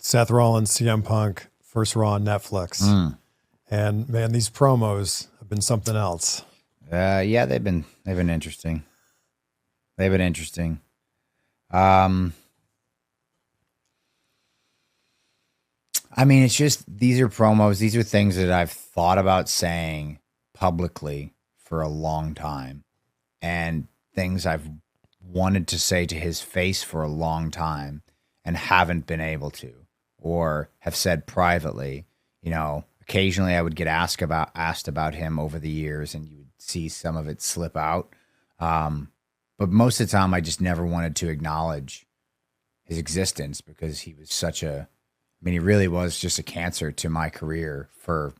Seth Rollins, CM Punk, first Raw on Netflix. And man, these promos have been something else. Yeah, they've been interesting. They've been interesting. I mean, it's just these are promos. These are things that I've thought about saying publicly for a long time, and things I've wanted to say to his face for a long time and haven't been able to, or have said privately. You know, occasionally I would get asked about him over the years, and you would see some of it slip out. But most of the time, I just never wanted to acknowledge his existence because he was such a. I mean, he really was just a cancer to my career for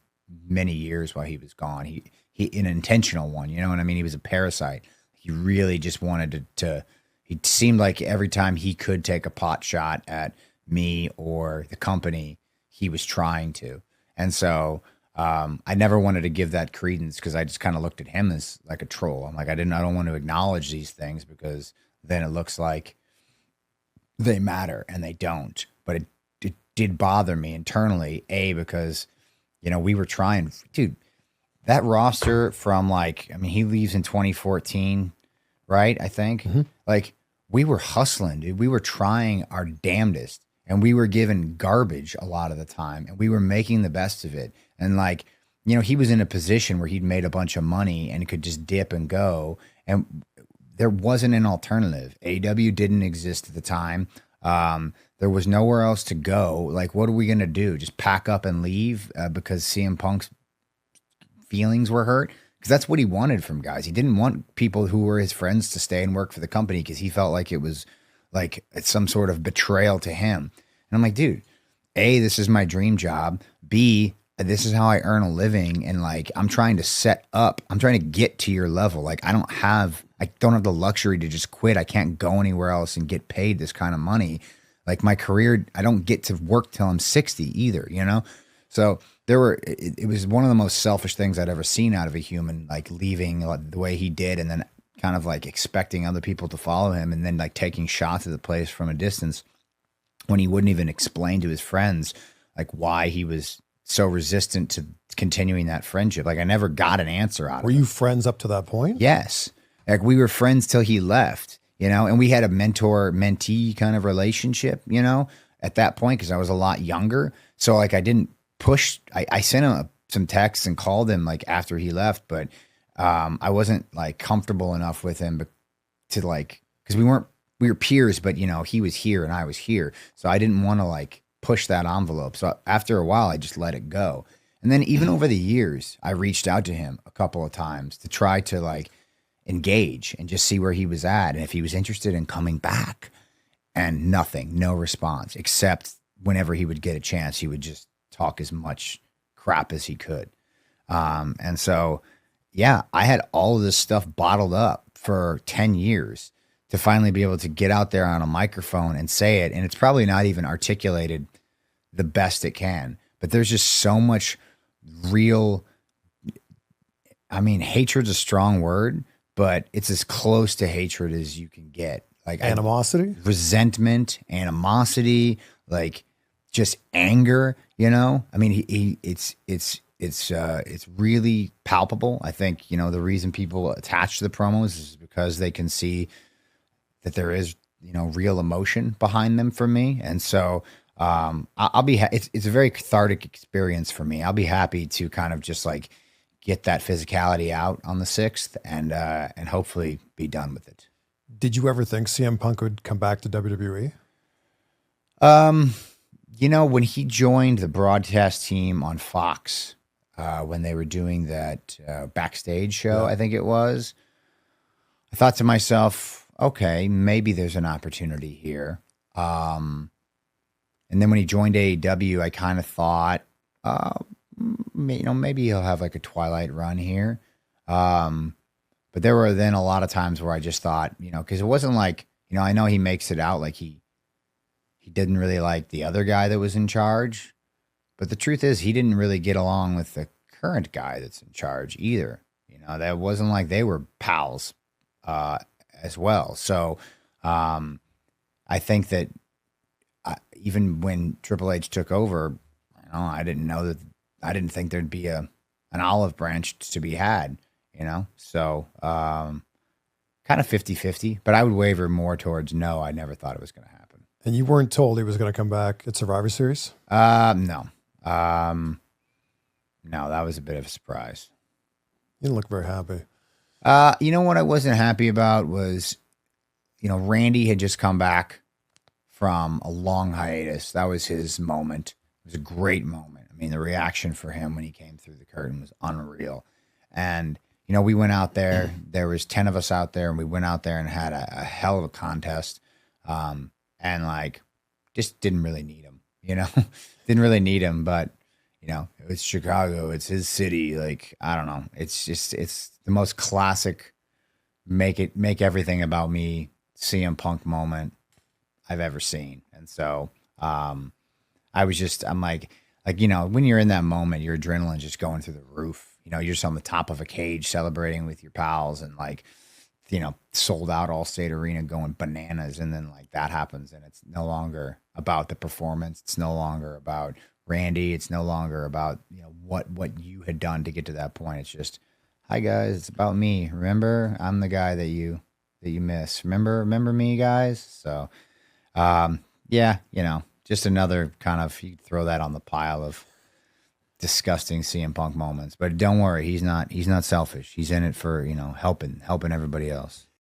many years while he was gone. He an intentional one, you know what I mean? He was a parasite. He really just wanted to he seemed like every time he could take a pot shot at me or the company, he was trying to. And so I never wanted to give that credence because I just kind of looked at him as like a troll. I'm like, I don't want to acknowledge these things because then it looks like they matter and they don't. But it did bother me internally, because, you know, we were trying, dude, that roster from he leaves in 2014, right? I think like we were hustling, dude. We were trying our damnedest and we were given garbage a lot of the time and we were making the best of it. And he was in a position where he'd made a bunch of money and could just dip and go. And there wasn't an alternative. AEW didn't exist at the time. There was nowhere else to go. Like, what are we going to do? Just pack up and leave because CM Punk's feelings were hurt? Because that's what he wanted from guys. He didn't want people who were his friends to stay and work for the company because he felt like it was like some sort of betrayal to him. And I'm like, dude, A, this is my dream job. B, this is how I earn a living. And I'm trying to get to your level. Like, I don't have the luxury to just quit. I can't go anywhere else and get paid this kind of money. Like, my career, I don't get to work till I'm 60 either, you know? So it was one of the most selfish things I'd ever seen out of a human, like leaving the way he did and then kind of like expecting other people to follow him and then like taking shots at the place from a distance when he wouldn't even explain to his friends like why he was so resistant to continuing that friendship. Like, I never got an answer out of it. Were you friends up to that point? Yes. Like, we were friends till he left, you know, and we had a mentor-mentee kind of relationship, you know, at that point because I was a lot younger. So, like, I didn't push. I sent him some texts and called him, like, after he left, but I wasn't, like, comfortable enough with him to, like, because we were peers, but, you know, he was here and I was here. So I didn't want to, like, push that envelope. So after a while, I just let it go. And then even over the years, I reached out to him a couple of times to try to, like, engage and just see where he was at and if he was interested in coming back, and nothing, no response, except whenever he would get a chance, he would just talk as much crap as he could. And so, yeah, I had all of this stuff bottled up for 10 years to finally be able to get out there on a microphone and say it. And it's probably not even articulated the best it can, but there's just so much real, I mean, hatred's a strong word, but it's as close to hatred as you can get. Like animosity, resentment, animosity, like just anger, you know? I mean, it's really palpable. I think, you know, the reason people attach to the promos is because they can see that there is, you know, real emotion behind them for me. And so I'll be, it's a very cathartic experience for me. I'll be happy to kind of just like get that physicality out on the 6th and hopefully be done with it. Did you ever think CM Punk would come back to WWE? You know, when he joined the broadcast team on Fox, when they were doing that backstage show, I think it was, I thought to myself, okay, maybe there's an opportunity here. And then when he joined AEW, I kind of thought, you know, maybe he'll have like a Twilight run here. But there were then a lot of times where I just thought, you know, because it wasn't like, you know, I know he makes it out like he didn't really like the other guy that was in charge. But the truth is he didn't really get along with the current guy that's in charge either. You know, that wasn't like they were pals as well. So I think that even when Triple H took over, I didn't think there'd be an olive branch to be had, So kind of 50-50, but I would waver more towards no, I never thought it was going to happen. And you weren't told he was going to come back at Survivor Series? No. No, that was a bit of a surprise. You didn't look very happy. What I wasn't happy about was, Randy had just come back from a long hiatus. That was his moment. It was a great moment. I mean, the reaction for him when he came through the curtain was unreal. And, we went out there. There was 10 of us out there, and we went out there and had a hell of a contest. And just didn't really need him, didn't really need him, but it's Chicago, it's his city. I don't know. It's the most classic, make everything about me CM Punk moment I've ever seen. And so, I'm like, when you're in that moment, your adrenaline's just going through the roof. You're just on the top of a cage celebrating with your pals and sold out Allstate Arena going bananas. And then that happens and it's no longer about the performance. It's no longer about Randy. It's no longer about, what you had done to get to that point. It's just, hi guys, it's about me. Remember, I'm the guy that you miss. Remember me, guys? So, yeah, just another kind of, you throw that on the pile of disgusting CM Punk moments. But don't worry, he's not selfish. He's in it for, helping everybody else.